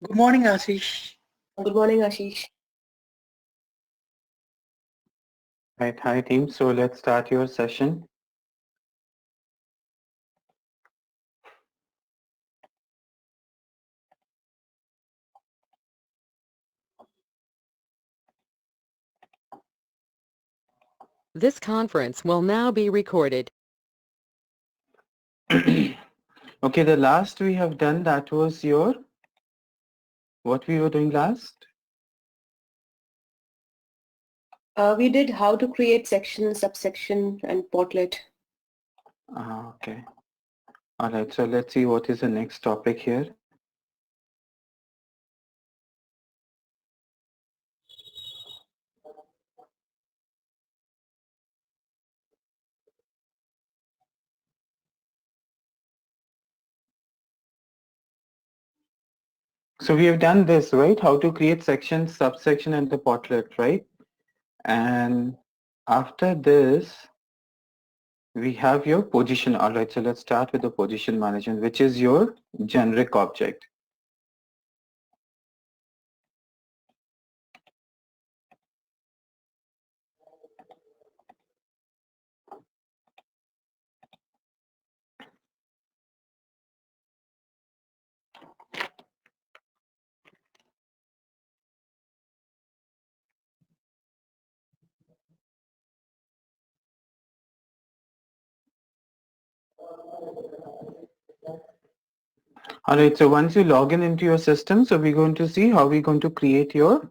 Good morning, Ashish. Good morning, Ashish. Right, hi team. So let's start your session. This conference will now be recorded. Okay, the last we have done that was what we were doing last? We did how to create section, subsection, and portlet. Okay. All right, so let's see what is the next topic here. So we have done this, right? How to create section, subsection, and the portlet, right? And after this, we have your position. All right, so let's start with the position management, which is your generic object. All right, so once you log in into your system, so we're going to see how we're going to create your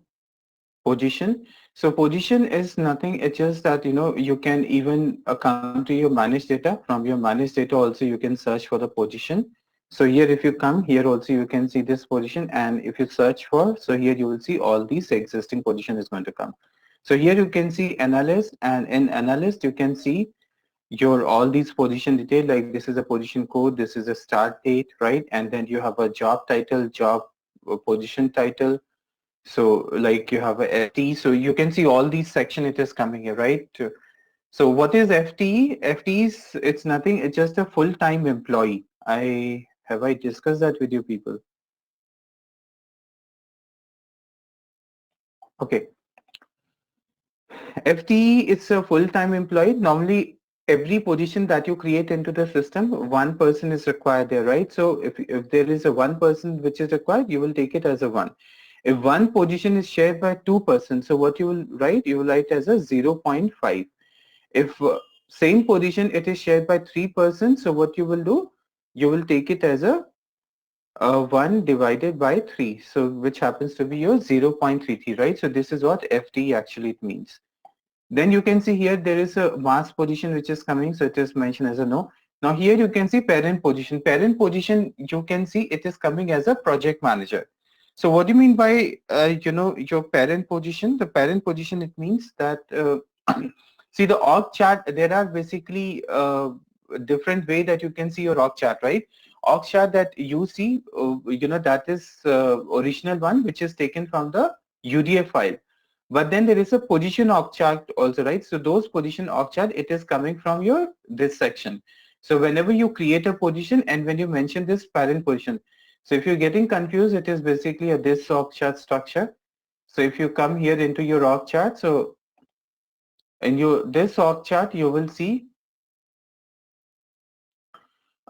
position. So position is nothing, it's just that, you can even come to your managed data. From your managed data also you can search for the position. So here if you come here also you can see this position, and if you search for, so here you will see all these existing position is going to come. So here you can see analyst, and in analyst you can see your all these position detail, like this is a position code, this is a start date, right? And then you have a job title, job position title. So like you have a FT, so you can see all these section it is coming here, right? So what is FT? FT is, it's nothing, it's just a full-time employee. I discussed that with you people? Okay. FT is a full-time employee. Normally every position that you create into the system, one person is required there, right? So if there is a one person which is required, you will take it as a one. If one position is shared by two persons, so what you will write? You will write as a 0.5. If same position it is shared by three persons, so what you will do? You will take it as a 1 divided by 3, so which happens to be your 0.33, right? So this is what FT actually it means. Then you can see here there is a mass position which is coming, so it is mentioned as a no. Now here you can see parent position. Parent position, you can see it is coming as a project manager. So what do you mean by your parent position? The parent position, it means that see the org chart. There are basically different way that you can see your org chart, right? Org chart that you see, that is original one which is taken from the UDF file. But then there is a position org chart also, right? So those position org chart, it is coming from your this section. So whenever you create a position and when you mention this parent position, so if you're getting confused, it is basically a this org chart structure. So if you come here into your org chart, so in your this org chart, you will see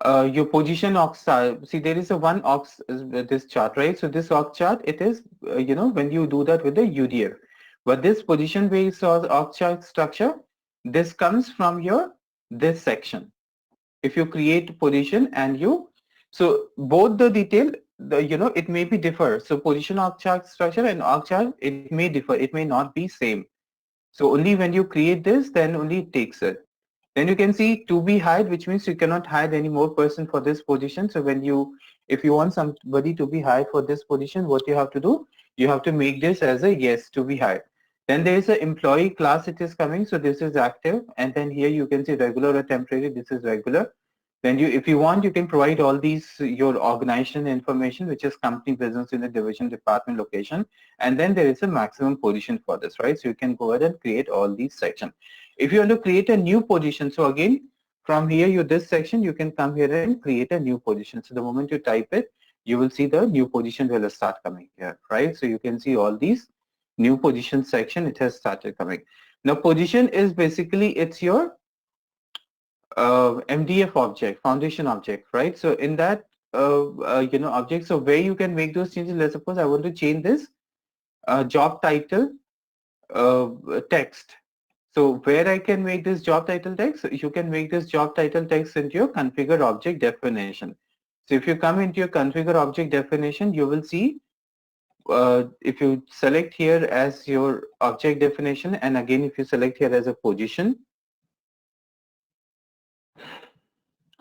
your position org chart. See, there is a one org this chart, right? So this org chart, it is when you do that with the UDF. But this position based org chart structure, this comes from your this section. If you create position and you, so both the detail, it may be differ. So position org chart structure and org chart, it may differ. It may not be same. So only when you create this, then only it takes it. Then you can see to be hired, which means you cannot hire any more person for this position. So if you want somebody to be hired for this position, what you have to do? You have to make this as a yes to be hired. Then there is an employee class it is coming. So this is active. And then here you can see regular or temporary. This is regular. Then if you want, you can provide all these, your organization information, which is company, business unit, division, department, location. And then there is a maximum position for this, right? So you can go ahead and create all these sections. If you want to create a new position, so again, from here, this section, you can come here and create a new position. So the moment you type it, you will see the new position will start coming here, right? So you can see all these new position section, it has started coming. Now position is basically, it's your MDF object, foundation object, right? So in that, object, so where you can make those changes, let's suppose I want to change this job title text. So where I can make this job title text, you can make this job title text into your configure object definition. So if you come into your configure object definition, you will see if you select here as your object definition, and again if you select here as a position,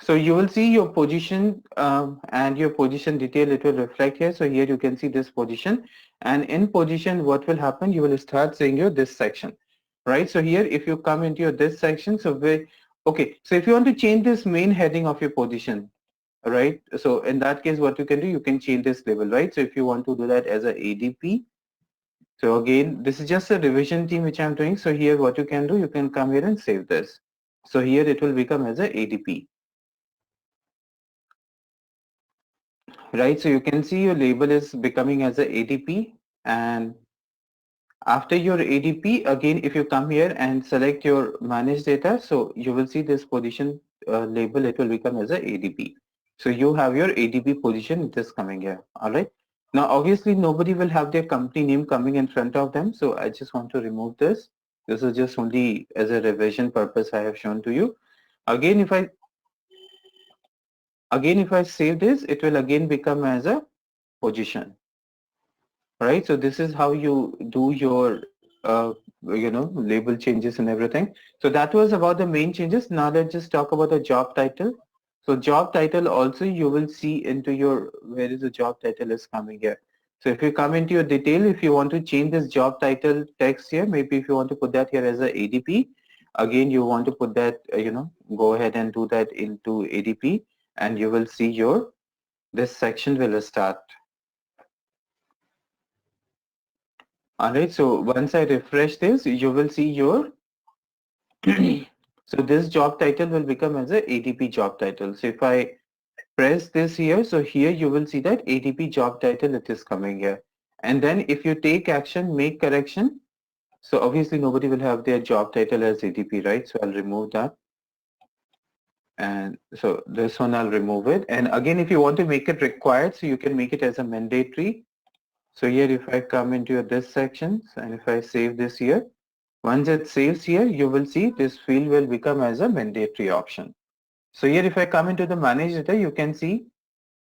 so you will see your position and your position detail, it will reflect here. So here you can see this position, and in position what will happen, you will start seeing your this section, right? So here if you come into your this section, so okay, so if you want to change this main heading of your position, right? So in that case what you can do, you can change this label, right? So if you want to do that as a ADP, so again this is just a revision team which I'm doing. So here what you can do, you can come here and save this. So here it will become as a ADP. Right, so you can see your label is becoming as a ADP, and after your ADP, again if you come here and select your manage data, so you will see this position label, it will become as a ADP. So you have your ADP position, it is coming here. All right, now obviously nobody will have their company name coming in front of them, so I just want to remove this. This is just only as a revision purpose I have shown to you. Again if I save this, it will again become as a position. Right, so this is how you do your label changes and everything. So that was about the main changes. Now let's just talk about the job title. So job title also you will see into your, where is the job title is coming here. So if you come into your detail, if you want to change this job title text here, maybe if you want to put that here as a ADP, again you want to put that, go ahead and do that into ADP, and you will see your, this section will start. Alright, so once I refresh this, you will see your, so this job title will become as a ADP job title. So if I press this here, so here you will see that ADP job title, it is coming here. And then if you take action, make correction, so obviously nobody will have their job title as ADP, right? So I'll remove that. And so this one I'll remove it. And again, if you want to make it required, so you can make it as a mandatory. So here if I come into this section and if I save this here, once it saves here, you will see this field will become as a mandatory option. So here if I come into the manage data, you can see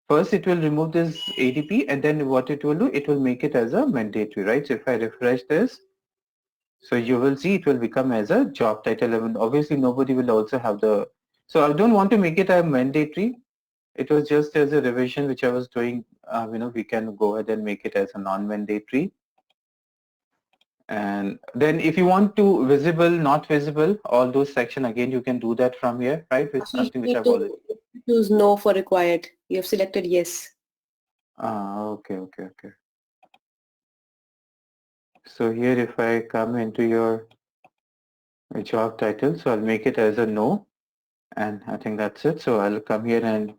first it will remove this ADP, and then what it will do, it will make it as a mandatory, right? So if I refresh this, so you will see it will become as a job title. And obviously nobody will also have the, so I don't want to make it a mandatory. It was just as a revision which I was doing, we can go ahead and make it as a non-mandatory. And then if you want to visible, not visible, all those section, again, you can do that from here, right? With So you something which need I've already. to choose no for required. You have selected yes. Okay. So here if I come into your job title, so I'll make it as a no. And I think that's it. So I'll come here and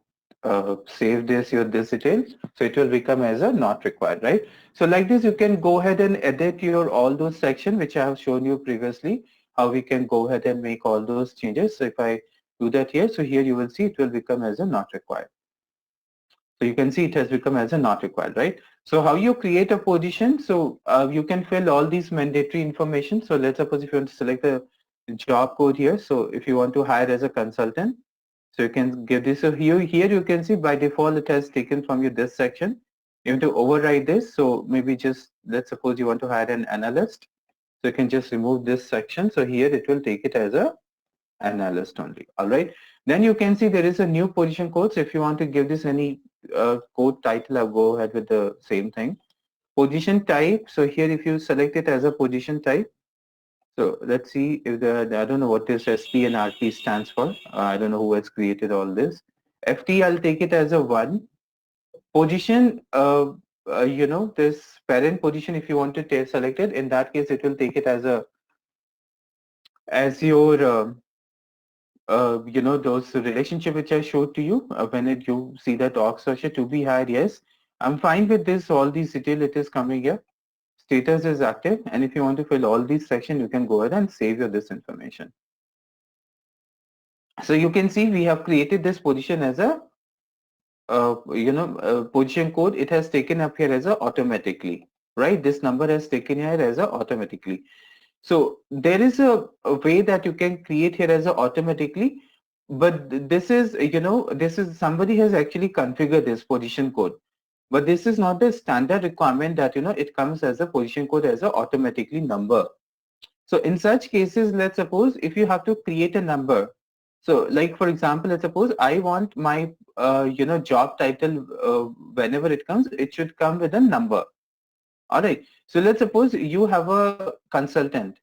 save this detail. So it will become as a not required, right? So like this, you can go ahead and edit your all those section which I have shown you previously, how we can go ahead and make all those changes. So if I do that here, so here you will see it will become as a not required. So you can see it has become as a not required, right? So how you create a position, so you can fill all these mandatory information. So let's suppose if you want to select a job code here. So if you want to hire as a consultant, so you can give this. So here you can see by default it has taken from you this section. You have to override this. So maybe just, let's suppose you want to hire an analyst. So you can just remove this section. So here it will take it as a analyst only. All right. Then you can see there is a new position code. So if you want to give this any code title, I'll go ahead with the same thing. Position type. So here if you select it as a position type, so let's see if I don't know what this SP and RP stands for. I don't know who has created all this. FT, I'll take it as a 1. Position, this parent position, if you want to select it, in that case, it will take it as your you know, those relationship which I showed to you when you see that org structure to be hired, yes, I'm fine with this. All these detail it is coming here. Status is active, and if you want to fill all these sections, you can go ahead and save your this information. So you can see we have created this position as a position code. It has taken up here as a automatically, right? This number has taken here as a automatically. So there is a way that you can create here as a automatically, but this is, this is somebody has actually configured this position code. But this is not the standard requirement that, it comes as a position code as a automatically number. So in such cases, let's suppose if you have to create a number. So like, for example, let's suppose I want my, job title, whenever it comes, it should come with a number. All right. So let's suppose you have a consultant.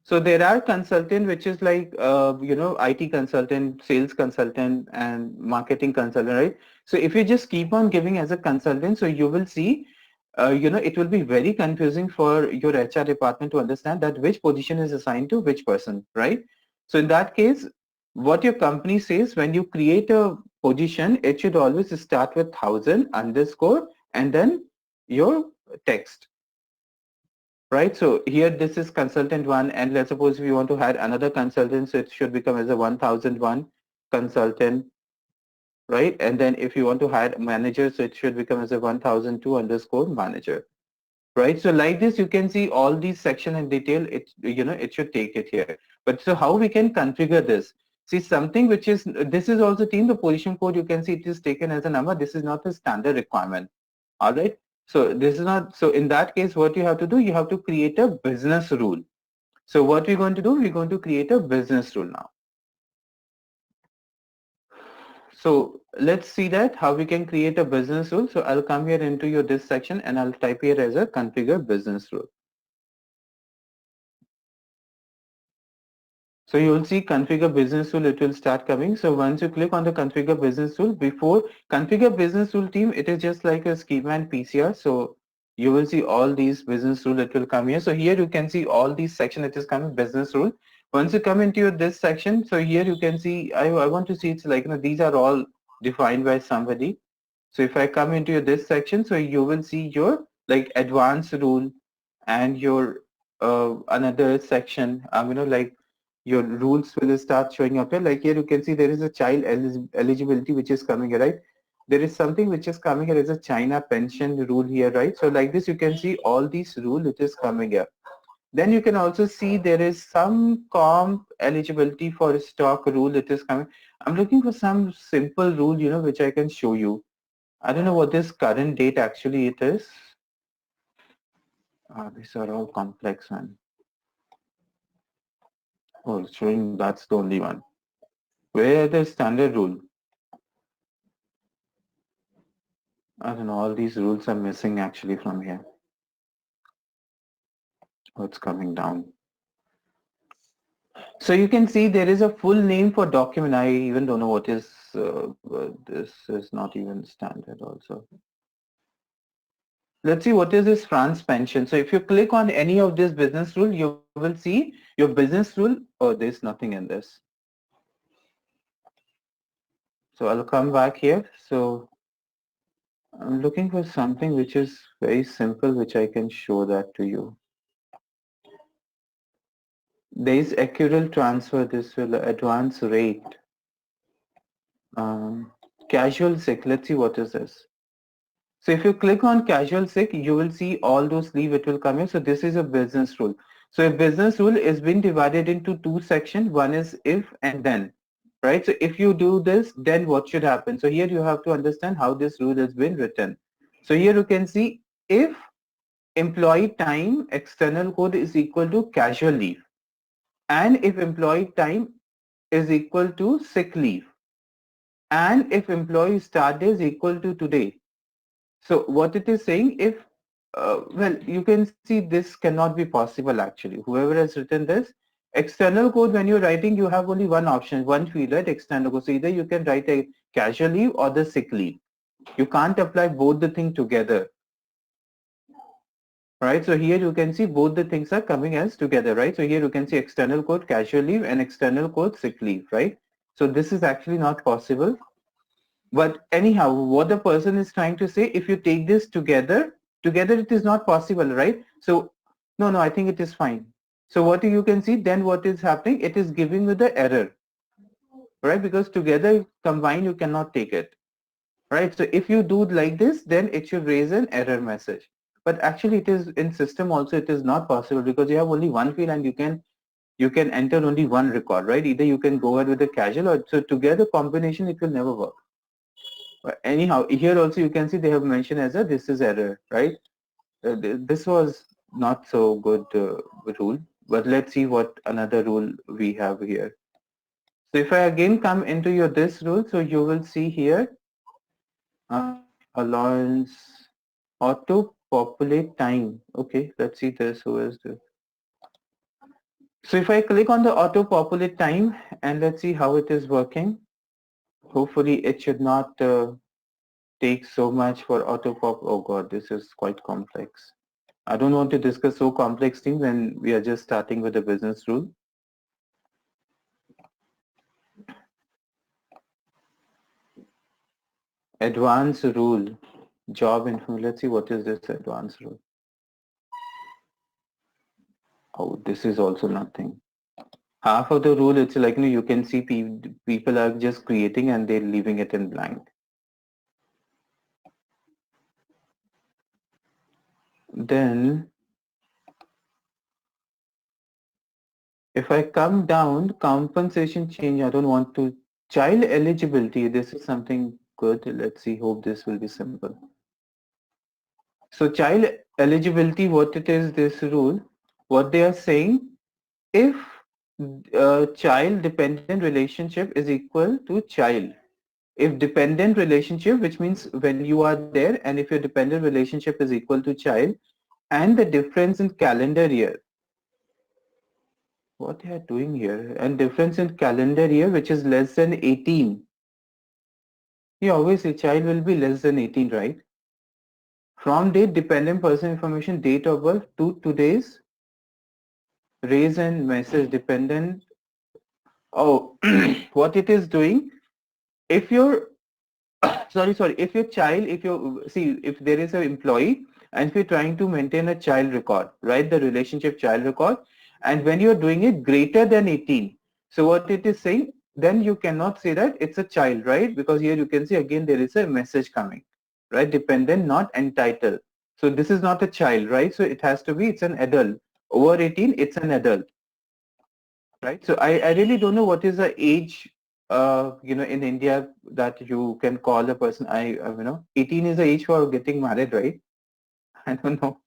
So there are consultant which is like, IT consultant, sales consultant, and marketing consultant, right? So if you just keep on giving as a consultant, so you will see, it will be very confusing for your HR department to understand that which position is assigned to which person, right? So in that case, what your company says, when you create a position, it should always start with 1000 underscore and then your text. Right, so here this is consultant 1, and let's suppose we want to add another consultant, so it should become as a 1001 consultant, right? And then if you want to add manager, so it should become as a 1002 underscore manager, right? So like this, you can see all these section in detail. It, it should take it here. But so how we can configure this? See, something which is, this is also team, the position code, you can see it is taken as a number. This is not a standard requirement. All right. So this is not, so in that case, what you have to do, you have to create a business rule. So what we're going to do, we're going to create a business rule now. So let's see that how we can create a business rule. So I'll come here into your this section and I'll type here as a configure business rule. So you will see configure business rule, it will start coming. So once you click on the configure business rule, before configure business rule team, it is just like a schema and PCR. So you will see all these business rule, it will come here. So here you can see all these section, it is coming business rule. Once you come into your this section, so here you can see, I want to see it's like, these are all defined by somebody. So if I come into your this section, so you will see your like advanced rule and your another section, like your rules will start showing up here. Like here you can see there is a child eligibility which is coming here, right? There is something which is coming here as a China pension rule here, right? So like this you can see all these rule it is coming here. Then you can also see there is some comp eligibility for stock rule it is coming. I'm looking for some simple rule, which I can show you. I don't know what this current date actually it is. These are all complex one. Oh, it's showing that's the only one. Where the standard rule? I don't know, all these rules are missing actually from here. Oh, it's coming down. So you can see there is a full name for document. I even don't know what is, this is not even standard also. Let's see what is this France pension. So if you click on any of this business rule, you will see your business rule. Oh, there's nothing in this. So I'll come back here. So I'm looking for something which is very simple, which I can show that to you. There is accrual transfer. This will advance rate. Casual sick. Let's see what is this. So if you click on casual sick, you will see all those leave. It will come in. So this is a business rule. So a business rule is been divided into two sections. One is if and then. Right? So if you do this, then what should happen? So here you have to understand how this rule has been written. So here you can see if employee time external code is equal to casual leave, and if employee time is equal to sick leave, and if employee start day is equal to today. So what it is saying, if well, you can see this cannot be possible actually. Whoever has written this external code, when you're writing, you have only one option, one field, right? External code. So either you can write a casual leave or the sick leave. You can't apply both the thing together. right? So here you can see both the things are coming as together, right? So here you can see external code casual leave and external code sick leave, right? So this is actually not possible. But anyhow, what the person is trying to say, if you take this together it is not possible, right? So no, I think it is fine. So what you can see, then what is happening, it is giving you the error, right? Because together combined you cannot take it, right? So if you do like this, then it should raise an error message. But actually it is in system also, it is not possible because you have only one field and you can enter only one record, right? Either you can go ahead with the casual or so together combination, it will never work. But anyhow, here also you can see they have mentioned as a this is error, right? This was not so good rule, but let's see what another rule we have here. So if I again come into your this rule, so you will see here allowance auto populate time. Okay, let's see this. Who is this? So if I click on the auto populate time and let's see how it is working. Hopefully it should not take so much for auto pop. Oh god, this is quite complex. I don't want to discuss so complex things when we are just starting with the business rule. Advanced rule, job info. Let's see what is this advanced rule. Oh, this is also nothing. Half of the rule, it's like, you can see people are just creating and they're leaving it in blank. Then if I come down, compensation change, I don't want to. Child eligibility, this is something good. Let's see, hope this will be simple. So child eligibility, what it is, this rule, what they are saying, if child dependent relationship is equal to child. If dependent relationship, which means when you are there and if your dependent relationship is equal to child and the difference in calendar year, what they are doing here, and difference in calendar year which is less than 18. Yeah, obviously child will be less than 18, right? From date dependent person information, date of birth to today's raise and message dependent. Oh, what it is doing, if your sorry, if your child, if you see, if there is an employee and if you're trying to maintain a child record, right, the relationship child record, and when you're doing it greater than 18, so what it is saying, then you cannot say that it's a child, right? Because here you can see again there is a message coming, right? Dependent, not entitled. So this is not a child, right? So it has to be, it's an adult. Over 18, it's an adult. Right. So I really don't know what is the age, in India that you can call a person, 18 is the age for getting married, right? I don't know.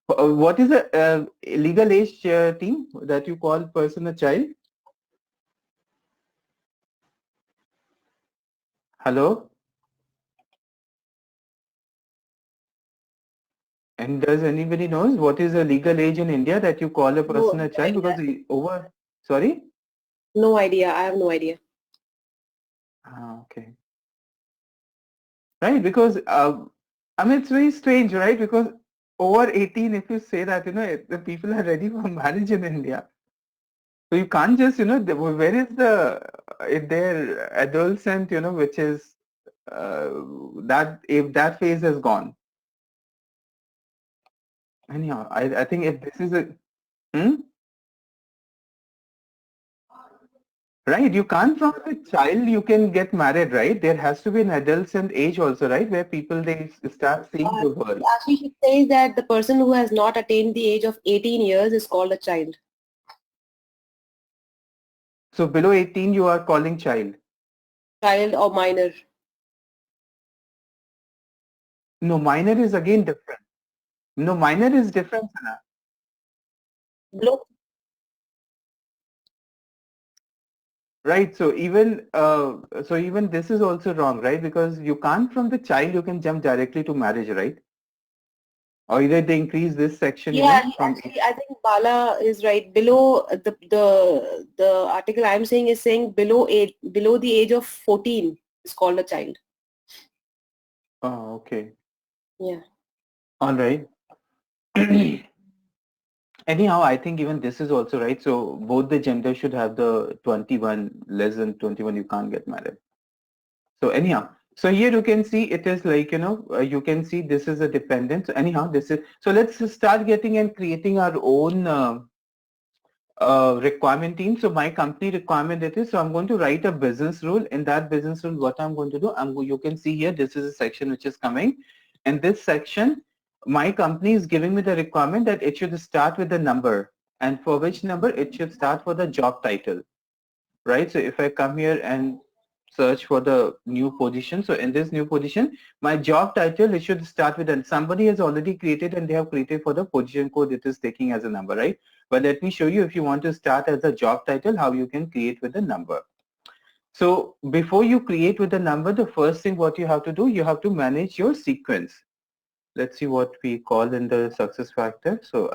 What is the legal age, team, that you call person a child? Hello? And does anybody knows what is the legal age in India that you call a person a child? Because sorry? No idea. I have no idea. Okay. Right, because it's very strange, right? Because over 18, if you say that, the people are ready for marriage in India. So you can't just, where is the, their adolescent, which is, that, if that phase has gone. Anyhow, I think if this is a, right, you can't from a child, you can get married, right? There has to be an adolescent age also, right? Where people, they start seeing the world. Actually, it says that the person who has not attained the age of 18 years is called a child. So below 18, you are calling child. Child or minor. No, minor is again different. No, minor is different, Sana. Below. Right. So even this is also wrong, right? Because you can't from the child you can jump directly to marriage, right? Or either they increase this section, Yeah, from actually, I think Bala is right. Below the article I'm saying is saying below the age of 14 is called a child. Oh, okay. Yeah. All right. Anyhow, I think even this is also right. So both the genders should have the 21, less than 21, you can't get married. So anyhow, so here you can see it is like, you can see this is a dependent. So anyhow, this is, so let's start getting and creating our own requirement team. So my company requirement it is, so I'm going to write a business rule. In that business rule, what I'm going to do, you can see here, this is a section which is coming. And this section, my company is giving me the requirement that it should start with the number. And for which number? It should start for the job title, right? So if I come here and search for the new position, so in this new position, my job title, it should start with, and somebody has already created and they have created for the position code, it is taking as a number, right? But let me show you, if you want to start as a job title, how you can create with the number. So before you create with the number, the first thing what you have to do, you have to manage your sequence. Let's see what we call in the success factor. So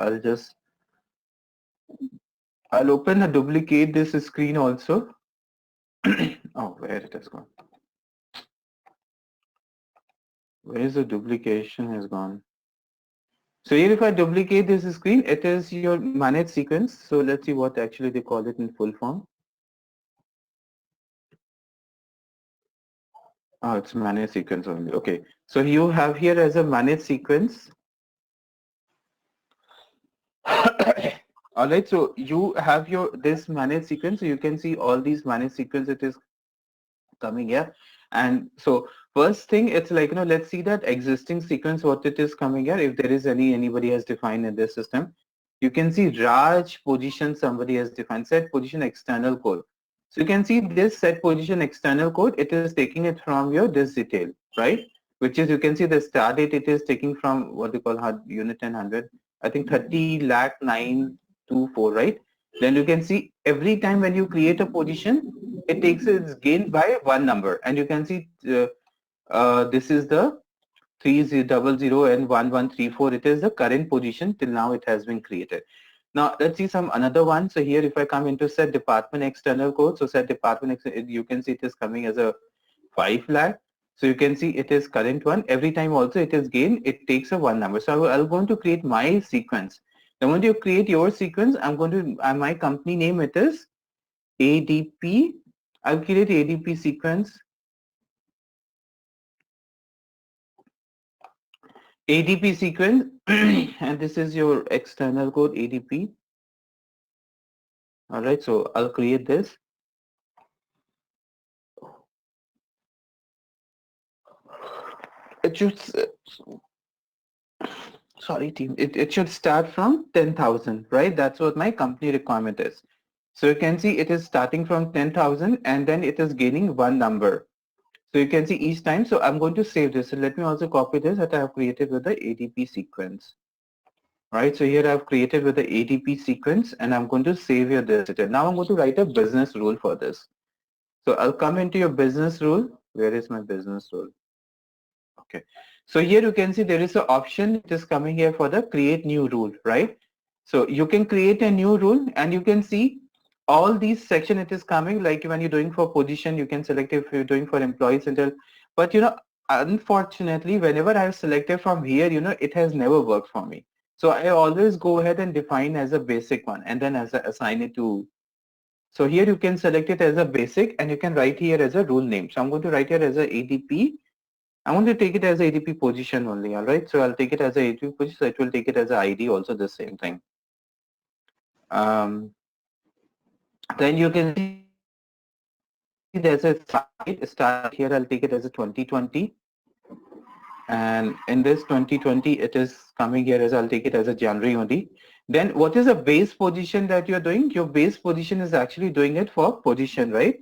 I'll open a duplicate this screen also. Oh, where it has gone. Where is the duplication has gone? So here if I duplicate this screen, it is your managed sequence. So let's see what actually they call it in full form. Oh, it's managed sequence only. Okay. So you have here as a managed sequence. All right. So you have this managed sequence. So you can see all these managed sequence it is coming here. And so first thing, it's like, let's see that existing sequence, what it is coming here. If there is anybody has defined in this system, you can see Raj position somebody has defined, set position external code. So you can see this set position external code, it is taking it from your this detail, right? Which is, you can see the start date, it is taking from what they call unit 100, I think 30,0924, right? Then you can see every time when you create a position, it takes its gain by one number. And you can see this is the 3000 and 1134. It is the current position till now it has been created. Now let's see some another one. So here if I come into set department external code, so set department, you can see it is coming as a 5 lakh. So you can see it is current one. Every time also it is gain, it takes a one number. So I'm going to create my sequence. Now when you create your sequence, I'm going to, my company name it is ADP. I'll create ADP sequence. ADP sequence and this is your external code ADP. All right, so I'll create this. It should, sorry team, it should start from 10,000, right? That's what my company requirement is. So you can see it is starting from 10,000 and then it is gaining one number. So you can see each time. So I'm going to save this. So let me also copy this that I have created with the ADP sequence. Right, so here I've created with the ADP sequence and I'm going to save here this. Now I'm going to write a business rule for this. So I'll come into your business rule. Where is my business rule? Okay. So here you can see there is an option. It is coming here for the create new rule, right? So you can create a new rule and you can see all these section it is coming, like when you're doing for position, you can select if you're doing for employee center. But unfortunately, whenever I have selected from here, it has never worked for me. So I always go ahead and define as a basic one and then assign it to. So here you can select it as a basic and you can write here as a rule name. So I'm going to write here as a ADP. I want to take it as a ADP position only, all right? So I'll take it as a ADP position, so it will take it as a ID also the same thing. Then you can see there's a start here, I'll take it as a 2020. And in this 2020, it is coming here as I'll take it as a January only. Then what is the base position that you're doing? Your base position is actually doing it for position, right?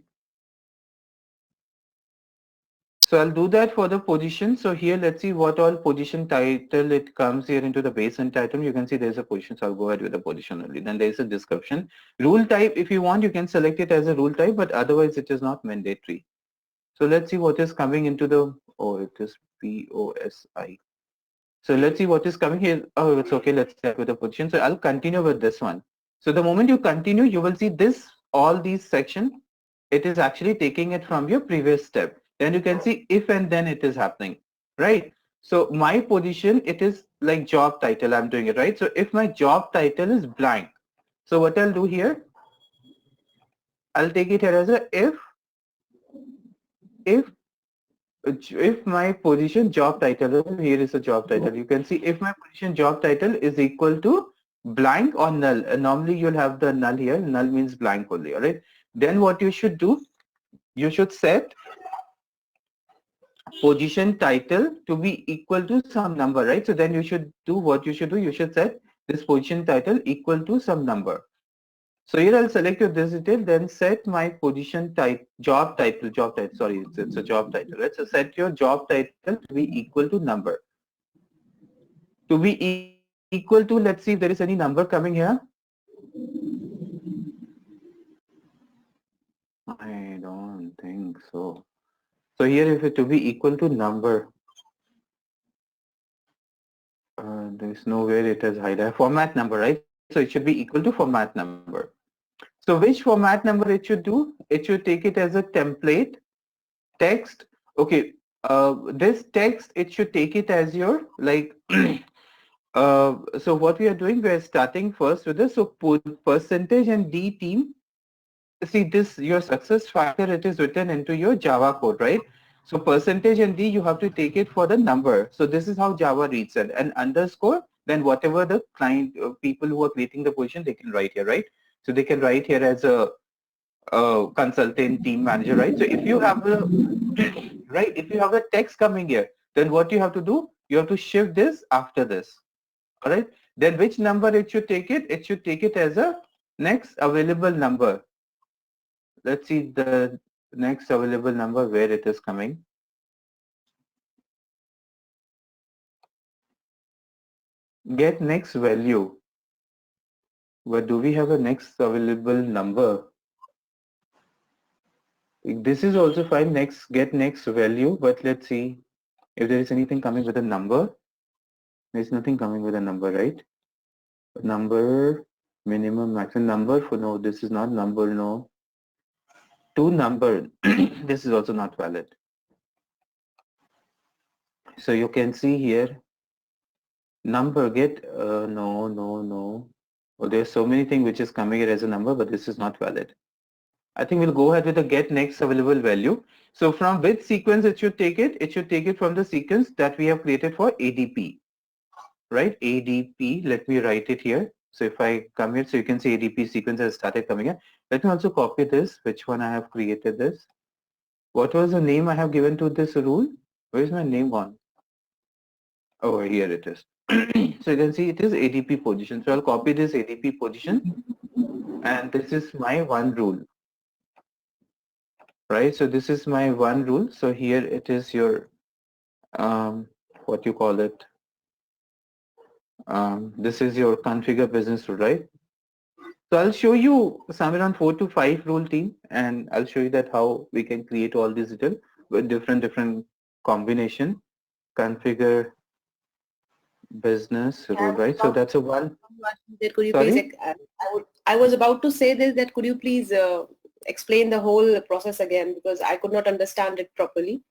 So I'll do that for the position. So here, let's see what all position title it comes here into the base and title. You can see there's a position. So I'll go ahead with the position only. Then there's a description. Rule type, if you want, you can select it as a rule type, but otherwise it is not mandatory. So let's see what is coming into the, oh, it is POSI. So let's see what is coming here. Oh, it's okay. Let's start with the position. So I'll continue with this one. So the moment you continue, you will see this, all these section, it is actually taking it from your previous step. Then you can see if and then it is happening, right? So my position, it is like job title, I'm doing it, right? So if my job title is blank, so what I'll do here, I'll take it here as a if my position job title, here is a job title, you can see if my position job title is equal to blank or null, normally you'll have the null here, null means blank only, all right? Then what you should do, you should set position title to be equal to some number, right? So then you should do what you should do, you should set this position title equal to some number. So here I'll select your this detail, then set my position type, job title, sorry, it's a job title, right? So set your job title to be equal to number. To be equal to, let's see if there is any number coming here. I don't think so. So here if it to be equal to number, there's nowhere it has highlighted format number, right? So it should be equal to format number. So which format number it should do? It should take it as a template text. Okay, this text, it should take it as your like so what we are doing, we are starting first with this. So percentage and D team, see this, your success factor, it is written into your Java code, right? So percentage and D, you have to take it for the number. So this is how Java reads it. And underscore, then whatever the client, people who are creating the position, they can write here, right? So they can write here as a consultant, team manager, right? So if you have a right, if you have a text coming here, then what you have to do, you have to shift this after this. All right. Then which number it should take it? It should take it as a next available number. Let's see the next available number where it is coming. Get next value. But do we have a next available number? This is also fine. Next, get next value. But let's see if there is anything coming with a number. There's nothing coming with a number, right? Number, minimum, maximum number for no. This is not number. No. To number. This is also not valid. So you can see here number get no. Well, there's so many things which is coming here as a number, but this is not valid. I think we'll go ahead with the get next available value. So from which sequence it should take it? It should take it from the sequence that we have created for ADP, right? ADP, let me write it here. So if I come here, so you can see ADP sequence has started coming here. Let me also copy this, which one I have created this. What was the name I have given to this rule? Where is my name gone? Oh, here it is. So you can see it is ADP position. So I'll copy this ADP position and this is my one rule, right? So this is my one rule. So here it is your, what you call it? This is your configure business rule, right? So I'll show you somewhere around 4 to 5 rule team and I'll show you that how we can create all these detail with different combination, configure business rule, right? So that's a one. Could you Sorry? please, I was about to say this, that could you please explain the whole process again, because I could not understand it properly.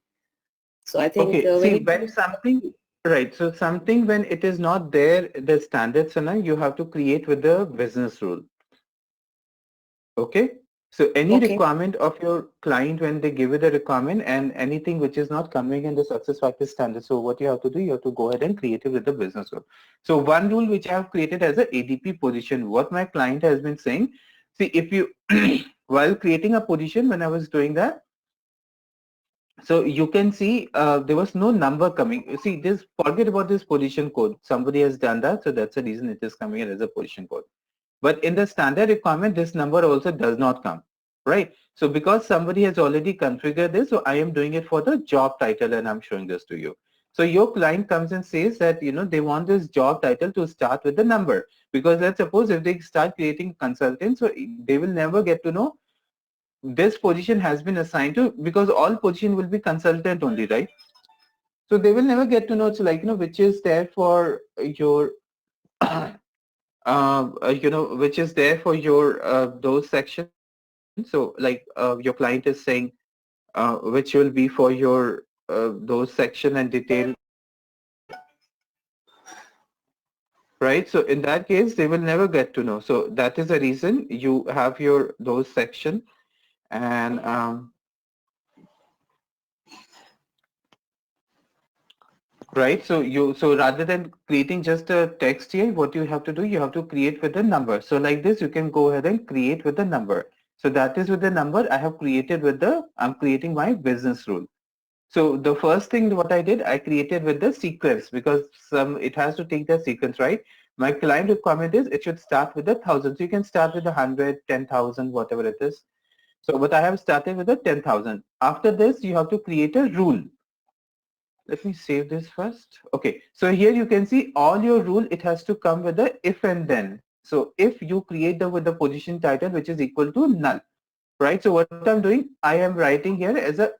So I think okay, see when something, right, so something when it is not there, the standard scenario, you have to create with the business rule. Okay, so any requirement of your client when they give you the requirement and anything which is not coming in the success factor standard, so what you have to do, you have to go ahead and create it with the business rule. So one rule which I have created as a ADP position, what my client has been saying, see if you, while creating a position when I was doing that, so you can see there was no number coming. You see this, forget about this position code. Somebody has done that, so that's the reason it is coming here as a position code. But in the standard requirement, this number also does not come, right? So because somebody has already configured this, so I am doing it for the job title and I'm showing this to you. So your client comes and says that, you know, they want this job title to start with the number, because let's suppose if they start creating consultants, so they will never get to know this position has been assigned to, because all position will be consultant only, right? So they will never get to know, it's like, you know, which is there for your you know, which is there for your those sections. So like your client is saying which will be for your those section and detail right? So in that case, they will never get to know. So that is the reason you have your those section, and right. So rather than creating just a text here, what you have to do, you have to create with a number. So like this, you can go ahead and create with a number. So that is with the number I have created with the, I'm creating my business rule. So the first thing what I did, I created with the sequence, because it has to take the sequence, right? My client requirement is it should start with 1,000. So you can start with 100, 10,000, whatever it is. So but I have started with the 10,000. After this, you have to create a rule. Let me save this first. Okay, so here you can see all your rule, it has to come with the if and then. So if you create the with the position title which is equal to null, right? So what I'm doing, I am writing here as a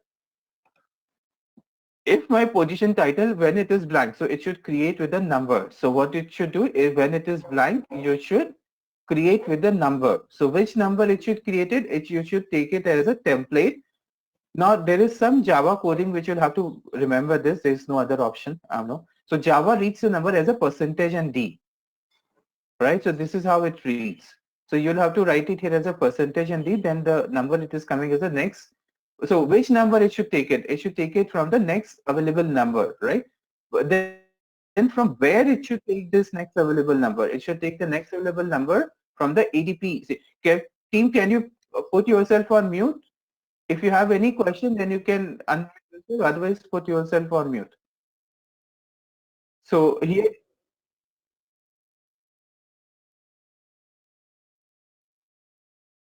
if my position title when it is blank, so it should create with a number. So what it should do is when it is blank, you should create with a number. So which number it should create it, you should take it as a template. Now there is some Java coding which you'll have to remember this. There is no other option. No. So Java reads the number as a percentage and D, right? So this is how it reads. So you'll have to write it here as a percentage and D. Then the number it is coming as the next. So which number it should take it? It should take it from the next available number, right? But then from where it should take this next available number? It should take the next available number from the ADP. See, team, can you put yourself on mute? If you have any question, then you can unmute yourself. Otherwise, put yourself on mute. So here,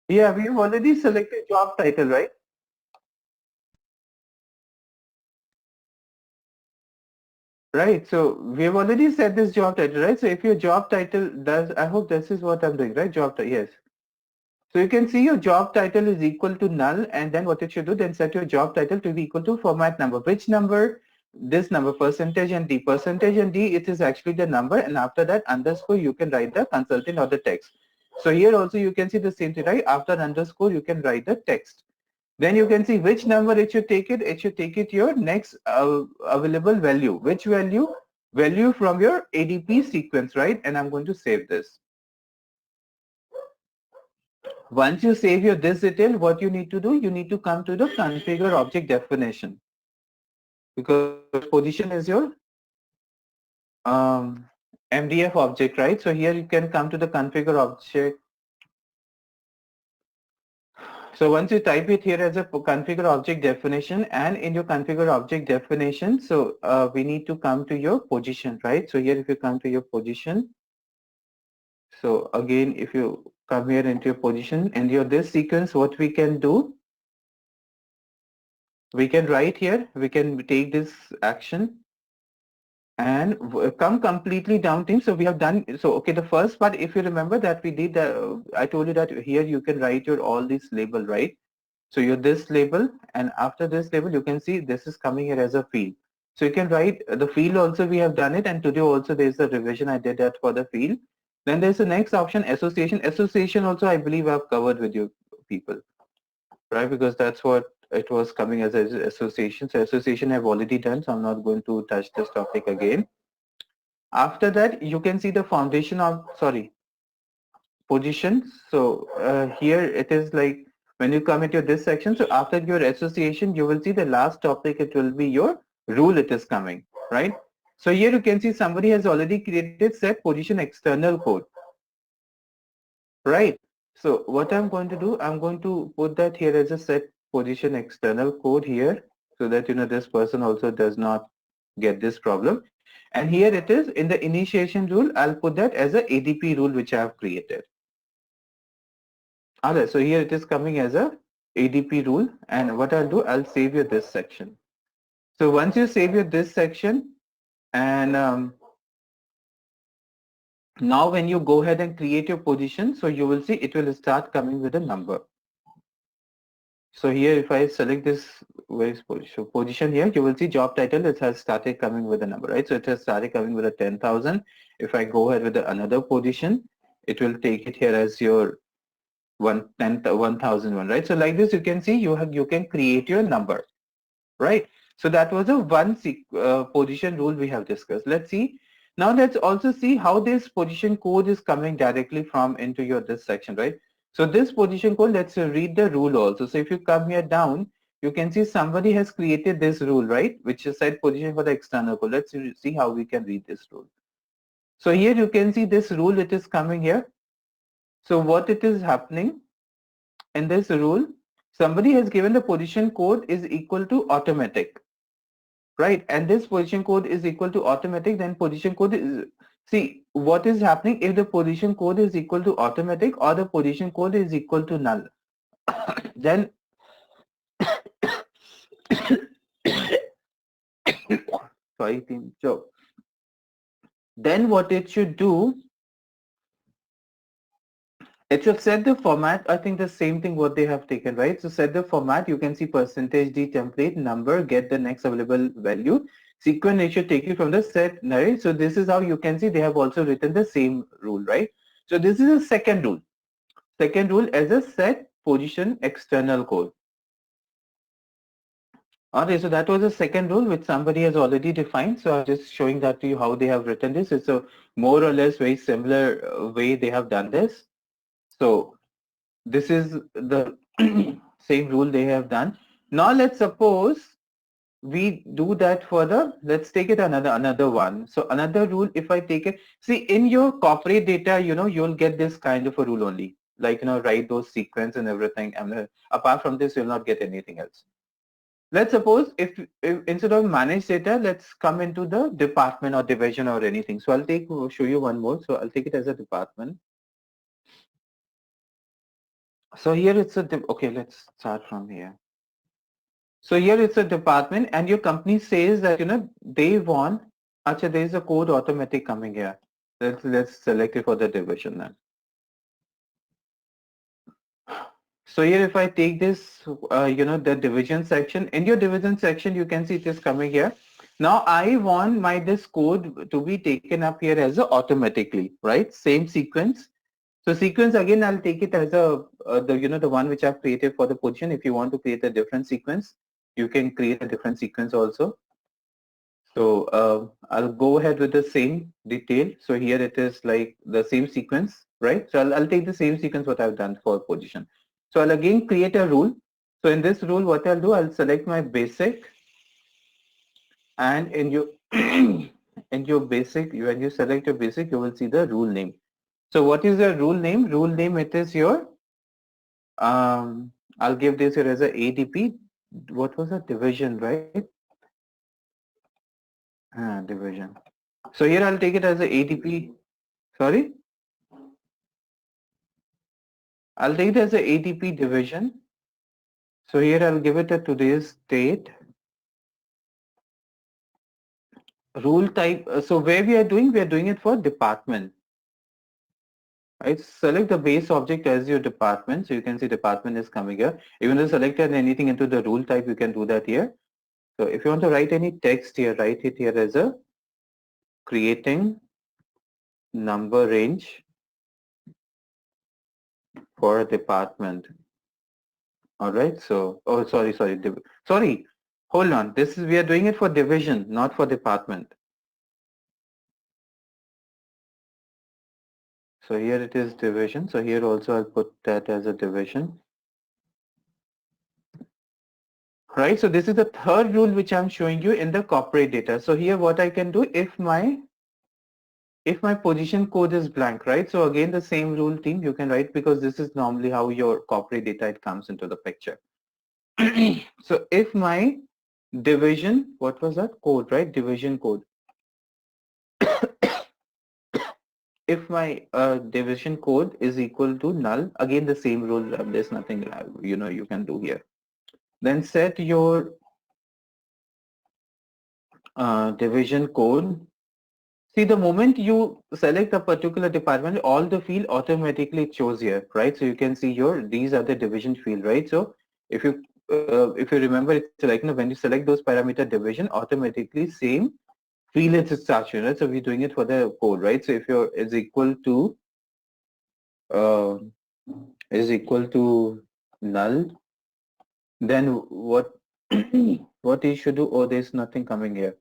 yeah, we've already selected job title, right? Right. So we've already set this job title, right? So if your job title does, I hope this is what I'm doing, right? Job title, yes. So you can see your job title is equal to null, and then what it should do, then set your job title to be equal to format number. Which number? This number, percentage and D. Percentage and D, it is actually the number, and after that underscore, you can write the consultant or the text. So here also you can see the same thing, right? After underscore, you can write the text. Then you can see which number it should take it. It should take it your next available value. Which value? Value from your ADP sequence, right? And I'm going to save this. Once you save your this detail, what you need to do, you need to come to the configure object definition, because position is your MDF object, right? So here you can come to the configure object. So once you type it here as a configure object definition, and in your configure object definition, so we need to come to your position, right? So here if you come to your position, so again if you come here into your position and your this sequence, what we can do, we can write here, we can take this action and come completely down team. So we have done, so okay, the first part, if you remember that we did, I told you that here you can write your all these label, right? So you're this label, and after this label you can see this is coming here as a field. So you can write the field also, we have done it, and today also there's a revision I did that for the field. Then there's the next option, association. Association also I believe I've covered with you people, right? Because that's what it was coming as an association. So association I've already done, so I'm not going to touch this topic again. After that, you can see the foundation of, sorry, position. So here it is like when you come into this section, so after your association, you will see the last topic, it will be your rule it is coming, right? So here you can see somebody has already created set position external code, right? So what I'm going to do, I'm going to put that here as a set position external code here, so that this person also does not get this problem. And here it is in the initiation rule, I'll put that as a ADP rule which I have created. Alright, so here it is coming as a ADP rule, and what I'll do, I'll save you this section. So once you save you this section, and now when you go ahead and create your position, so you will see it will start coming with a number. So here if I select this position here, you will see job title, it has started coming with a number, right? So it has started coming with a 10,000. If I go ahead with another position, it will take it here as your 1,001, right? So like this, you can see you can create your number, right? So that was a one position rule we have discussed. Let's see Now let's also see how this position code is coming directly from into your this section, right? So this position code, let's read the rule also. So if you come here down, you can see somebody has created this rule, right? Which is set position for the external code. Let's see how we can read this rule. So here you can see this rule, it is coming here. So what it is happening in this rule, somebody has given the position code is equal to automatic, right? And this position code is equal to automatic, then position code is, see what is happening if the position code is equal to automatic or the position code is equal to null. Then sorry team. So then what it should do, it should set the format. I think the same thing what they have taken, right? So set the format, you can see percentage %d template number, get the next available value. Sequence it should take you from the set, right? So this is how you can see they have also written the same rule, right? So this is a second rule. Second rule as a set position external code. Okay, so that was the second rule which somebody has already defined. So I'm just showing that to you how they have written this. It's a more or less very similar way they have done this. So this is the same rule they have done. Now let's suppose we do that for the, let's take it another one. So another rule, if I take it, see in your corporate data, you'll get this kind of a rule only, like, write those sequence and everything. And apart from this, you'll not get anything else. Let's suppose if instead of manage data, let's come into the department or division or anything. So I'll show you one more. So I'll take it as a department. So here it's okay, let's start from here. So here it's a department and your company says that, they want, actually there is a code automatic coming here. Let's select it for the division then. So here if I take this, the division section, in your division section, you can see it is coming here. Now I want this code to be taken up here as a automatically, right? Same sequence. So sequence again, I'll take it as a, the one which I've created for the position. If you want to create a different sequence, you can create a different sequence also. So I'll go ahead with the same detail. So here it is like the same sequence, right? So I'll take the same sequence what I've done for position. So I'll again create a rule. So in this rule, what I'll do, I'll select my basic, and in your in your basic, when you select your basic, you will see the rule name. So what is the rule name? Rule name, it is your, I'll give this here as a ADP. What was the division, right? Division. So here I'll take it as a ADP. Sorry? I'll take it as a ADP division. So here I'll give it a today's date. Rule type. So where we are doing it for department. Right? Select the base object as your department. So you can see department is coming here. Even though selected anything into the rule type, you can do that here. So if you want to write any text here, write it here as a creating number range for a department. All right. So, oh, sorry. Hold on. We are doing it for division, not for department. So here it is division. So here also I'll put that as a division. Right. So this is the third rule which I'm showing you in the corporate data. So here what I can do, if my position code is blank, right? So again, the same rule team you can write, because this is normally how your corporate data, it comes into the picture. So if my division, what was that code, right? Division code. If my division code is equal to null, again the same rule, there's nothing you can do here. Then set your division code. See, the moment you select a particular department, all the field automatically shows here, right? So you can see here, these are the division field, right? So if you remember, it's like, when you select those parameter division, automatically same field is starts, right? So we're doing it for the code, right? So if your is equal to null, then what what you should do? Oh, there's nothing coming here.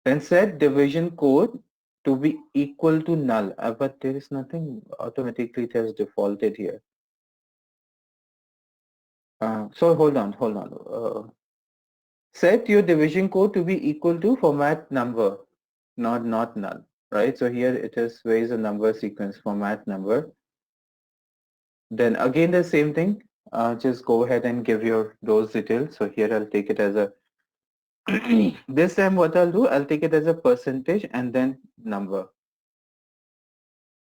Then set division code to be equal to null, but there is nothing automatically, it has defaulted here. So hold on. Set your division code to be equal to format number, not null, right? So here it is, where is the number sequence, format number. Then again the same thing, just go ahead and give your those details. So here I'll take it as a, this time what I'll do, I'll take it as a percentage and then number,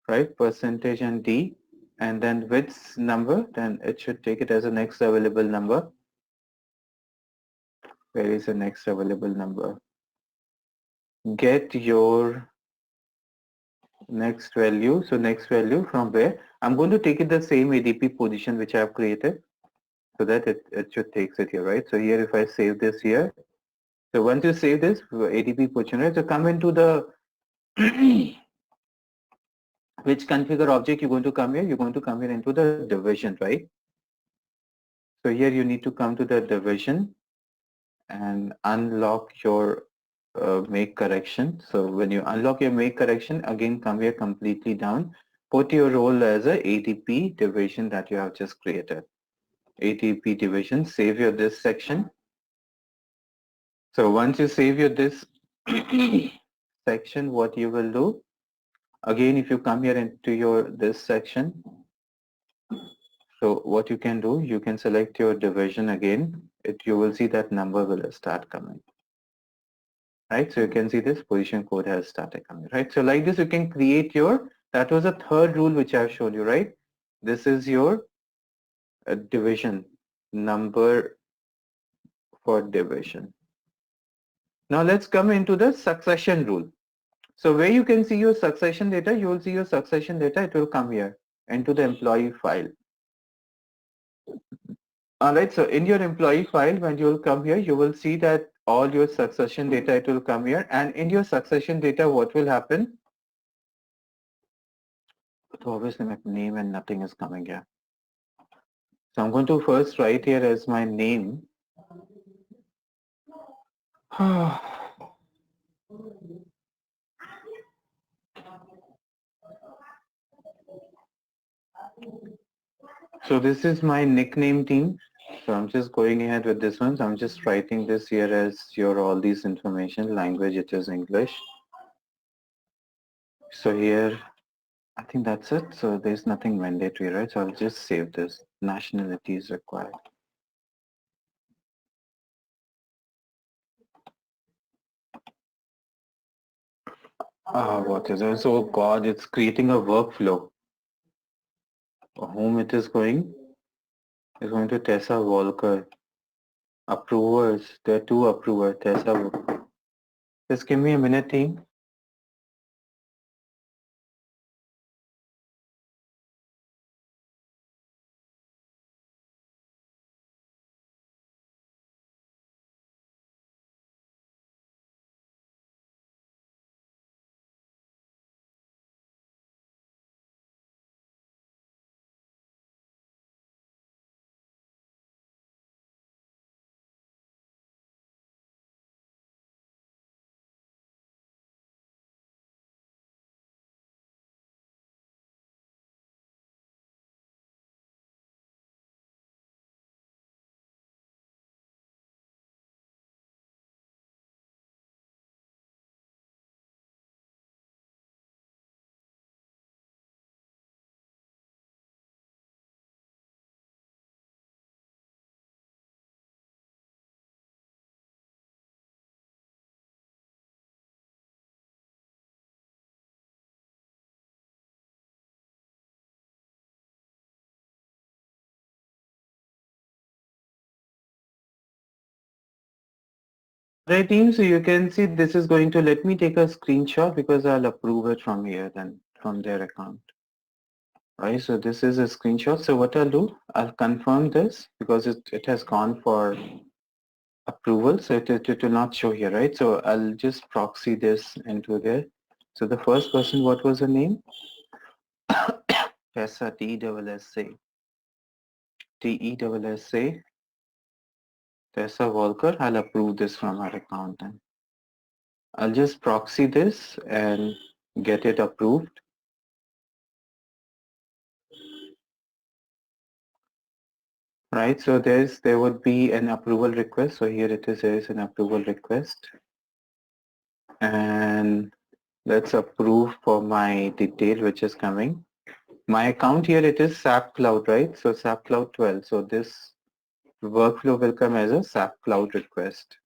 right? Percentage and D, and then with number, then it should take it as a next available number. Where is the next available number? Get your next value. So next value from where? I'm going to take it the same ADP position which I have created, so that it should takes it here, right? So here if I save this here, so once you save this ADP position, right? So come into the which configure object you're going to come here? You're going to come here into the division, right? So here you need to come to the division and unlock your make correction. So when you unlock your make correction, again come here completely down, put your role as a ADP division that you have just created. ADP division, save your this section. So once you save your this section, what you will do, again if you come here into your this section, so what you can do, you can select your division again. You will see that number will start coming. Right, so you can see this position code has started coming, right? So like this you can create your, that was a third rule which I've shown you, right? This is your division, number for division. Now let's come into the succession rule. So where you can see your succession data, you will see your succession data, it will come here into the employee file. Alright, so in your employee file, when you will come here, you will see that all your succession data, it will come here, and in your succession data, what will happen? So obviously my name and nothing is coming here. So I'm going to first write here as my name. So this is my nickname team. So I'm just going ahead with this one. So I'm just writing this here as your all these information. Language, it is English. So here, I think that's it. So there's nothing mandatory, right? So I'll just save this. Nationality is required. What is it? So God, it's creating a workflow. Whom it is going? It's going to Tessa Walker. Approvers. There are two approvers. Tessa. Just give me a minute, team. Right, team, so you can see this is going to, let me take a screenshot because I'll approve it from here then, from their account. Right, so this is a screenshot. So what I'll do, I'll confirm this because it has gone for approval. So it will not show here, right? So I'll just proxy this into there. So the first person, what was her name? Tessa, T-S-S-A. T-E-S-S-A. Tessa Walker. I'll approve this from our account then. I'll just proxy this and get it approved. Right, so there would be an approval request. So here it is, there is an approval request. And let's approve for my detail which is coming. My account here, it is SAP Cloud, right? So SAP Cloud 12. So this workflow will come as a SAP Cloud request.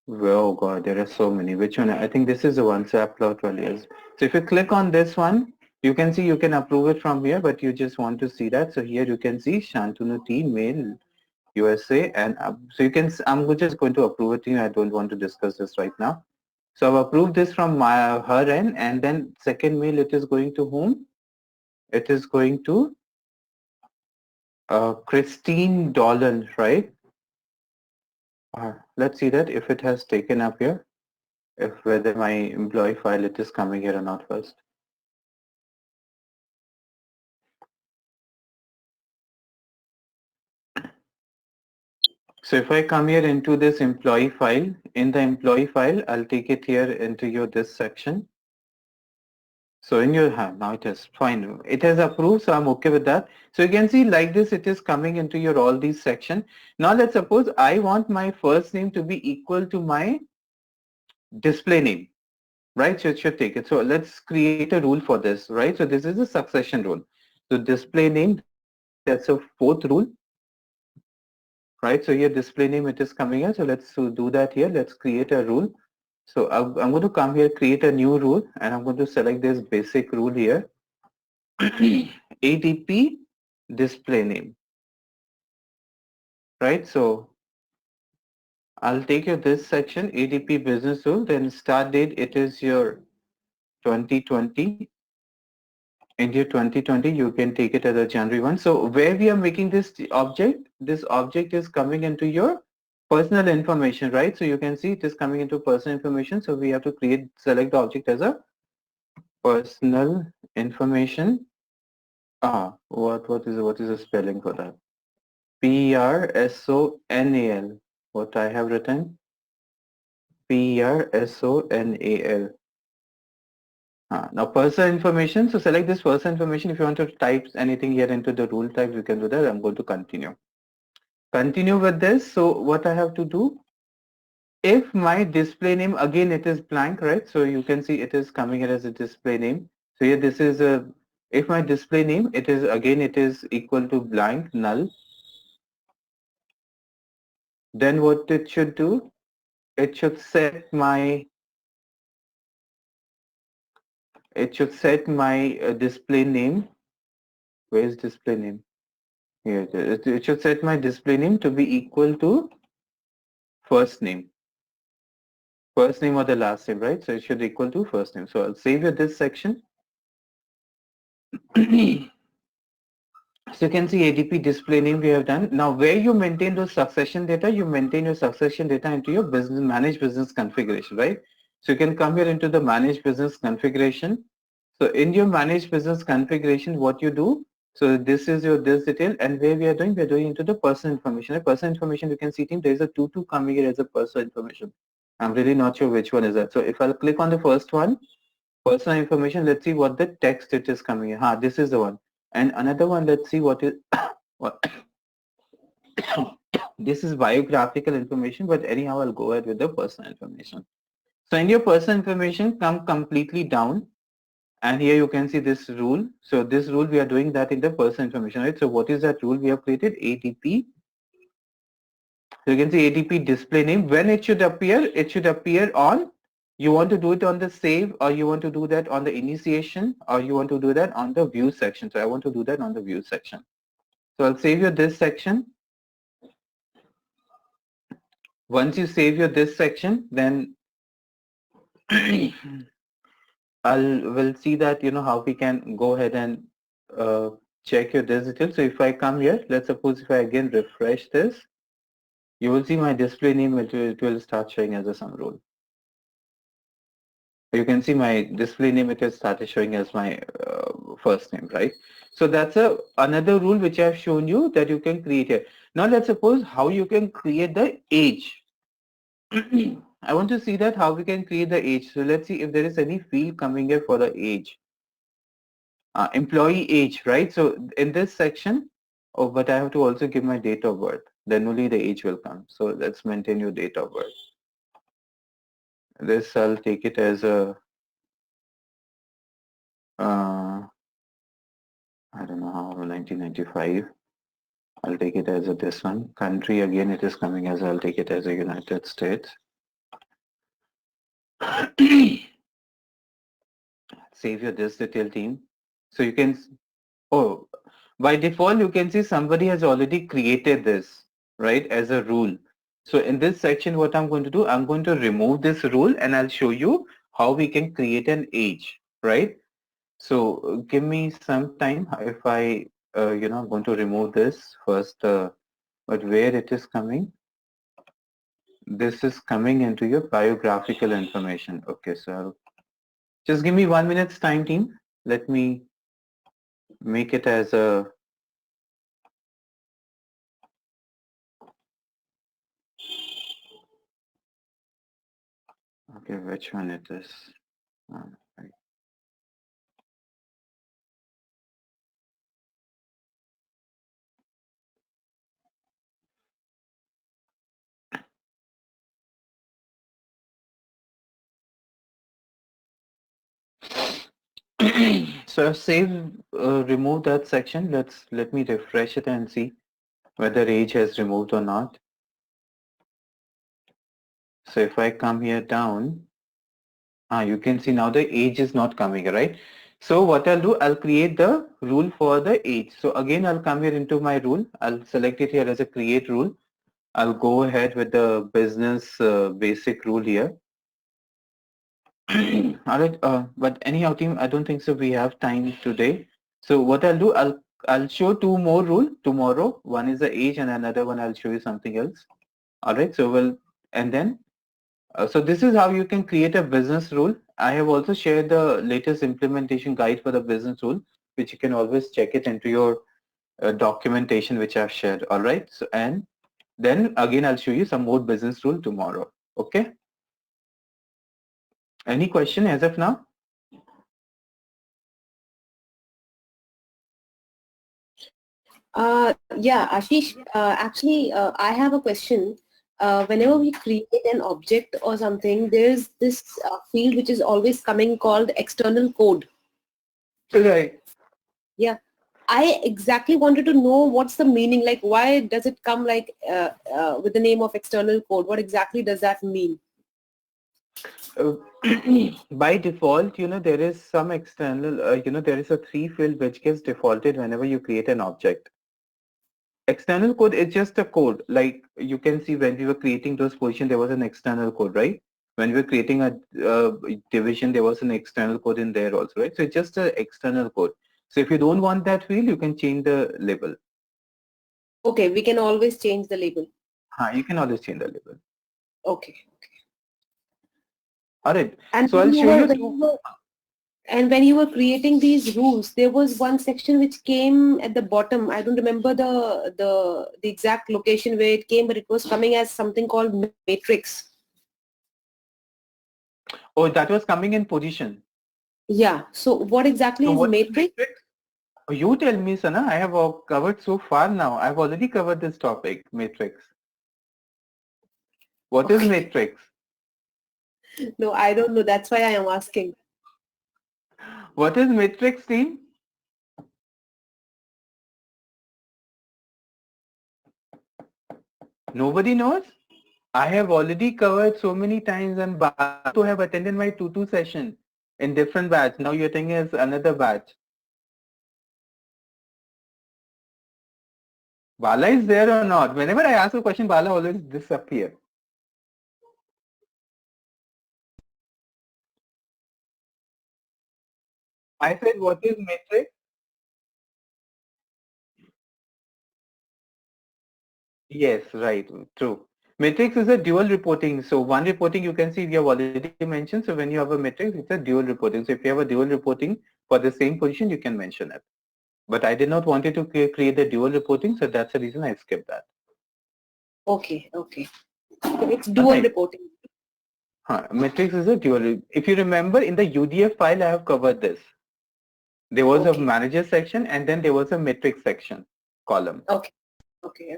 Oh God, there are so many. Which one? I think this is the one, SAP Cloud 12 years. So if you click on this one, you can see you can approve it from here, but you just want to see that. So here you can see Shantanu T mail USA, and so you can. I'm just going to approve it. I don't want to discuss this right now. So I've approved this from her end, and then second mail, it is going to whom? It is going to Christine Dolan, right? Let's see that if it has taken up here, if whether my employee file it is coming here or not first. So if I come here into this employee file, in the employee file, I'll take it here into your this section. So in your hand, now it is fine. It has approved, so I'm okay with that. So you can see like this, it is coming into your all these section. Now let's suppose I want my first name to be equal to my display name, right? So it should take it. So let's create a rule for this, right? So this is a succession rule. So display name, that's a fourth rule, right? So here display name, it is coming here. So let's do that here. Let's create a rule. So I'm going to come here, create a new rule, and I'm going to select this basic rule here. ADP display name, right? So I'll take you this section, ADP business rule, then start date, it is your 2020. In your 2020, you can take it as a January 1. So where we are making this object is coming into your personal information, right? So you can see it is coming into personal information. So we have to select the object as a personal information. What is the spelling for that? PRSONAL. What I have written? PRSONAL. Now personal information. So select this personal information. If you want to type anything here into the rule type, you can do that. I'm going to continue. Continue with this. So what I have to do? If my display name, again it is blank, right? So you can see it is coming here as a display name. So here this is a, if my display name, it is equal to blank, null. Then what it should do? It should set my display name. Where is display name? Here it should set my display name to be equal to first name or the last name, right? So it should equal to first name. So I'll save you this section. So you can see ADP display name we have done. Now where you maintain those succession data, you maintain your succession data into your manage business configuration, right? So you can come here into the manage business configuration. So in your manage business configuration, what you do, so this is your this detail, and where we are doing into the personal information. The personal information, you can see team, there is a 2 coming here as a personal information. I'm really not sure which one is that. So if I'll click on the first one, personal information, let's see what the text it is coming here. This is the one. And another one, let's see what is what this is biographical information, but anyhow I'll go ahead with the personal information. So in your personal information, come completely down, and here you can see this rule. So this rule we are doing that in the personal information, right? So what is that rule we have created? ADP. So you can see ADP display name. When it should appear on, you want to do it on the save, or you want to do that on the initiation, or you want to do that on the view section. So I want to do that on the view section. So I'll save you this section. Once you save your this section, then we'll see that, how we can go ahead and check your this detail. So if I come here, let's suppose if I again refresh this, you will see my display name, it will start showing as a some rule. You can see my display name, it has started showing as my first name, right? So that's another rule which I've shown you that you can create here. Now let's suppose how you can create the age. I want to see that how we can create the age. So let's see if there is any field coming here for the age. Employee age, right? So in this section, oh, but I have to also give my date of birth. Then only the age will come. So let's maintain your date of birth. This I'll take it as a, I don't know how, 1995. I'll take it as a this one. Country, again, it is coming as, I'll take it as a United States. Save your this detail team. So you can, oh, by default, you can see somebody has already created this, right, as a rule. So in this section, what I'm going to do, I'm going to remove this rule and I'll show you how we can create an age, right? So give me some time if I, I'm going to remove this first, but where it is coming? This is coming into your biographical information. Okay, so just give me 1 minute's time, team. Let me make it as a, okay, which one it is? Right. So save, remove that section. Let me refresh it and see whether age has removed or not. So if I come here down, you can see now the age is not coming, right? So what I'll do, I'll create the rule for the age. So again, I'll come here into my rule. I'll select it here as a create rule. I'll go ahead with the business basic rule here. All right, but anyhow, team, I don't think so. We have time today. So what I'll do, I'll show two more rule tomorrow. One is the age, and another one I'll show you something else. All right, so and then so this is how you can create a business rule. I have also shared the latest implementation guide for the business rule, which you can always check it into your documentation, which I've shared. All right, so and then again I'll show you some more business rule tomorrow. Okay. Any question as of now? Yeah, Ashish, actually, I have a question. Whenever we create an object or something, there's this field which is always coming called external code. Right. Yeah. I exactly wanted to know what's the meaning, like why does it come like with the name of external code? What exactly does that mean? Uh, by default, there is some external, there is a three field which gets defaulted whenever you create an object. External code is just a code. Like you can see when we were creating those positions, there was an external code, right? When we were creating a division, there was an external code in there also, right? So it's just an external code. So if you don't want that field, you can change the label. Okay, we can always change the label. You can always change the label. Okay. All right. And so I'll show you. And when you were creating these rules, there was one section which came at the bottom. I don't remember the exact location where it came, but it was coming as something called matrix. Oh, that was coming in position. Yeah. So what exactly is matrix? You tell me, Sana. I have covered so far now. I've already covered this topic, matrix. What is matrix? No, I don't know. That's why I am asking. What is matrix, team? Nobody knows? I have already covered so many times, and to have attended my 2-2 session in different batch. Now you're taking as another batch. Bala is there or not? Whenever I ask a question, Bala always disappear. I said, what is matrix? Yes, right, true. Matrix is a dual reporting. So one reporting you can see we have already mentioned. So when you have a matrix, it's a dual reporting. So if you have a dual reporting for the same position, you can mention it. But I did not want you to create the dual reporting, so that's the reason I skipped that. Okay. So it's dual reporting. Matrix is a dual. If you remember, in the UDF file, I have covered this. There was a Okay. manager section and then there was a matrix section column. Okay. Okay.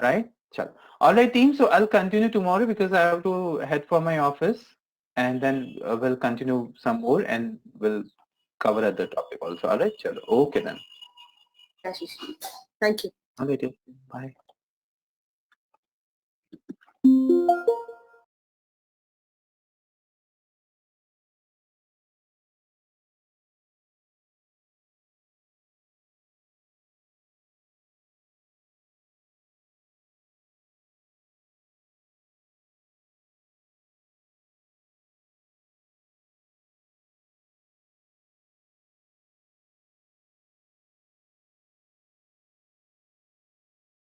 Right? Chalo. All right, team. So I'll continue tomorrow because I have to head for my office, and then we'll continue some more and we'll cover other topic also. All right. Chalo. Okay then. Ashish. Thank you. All right. Bye.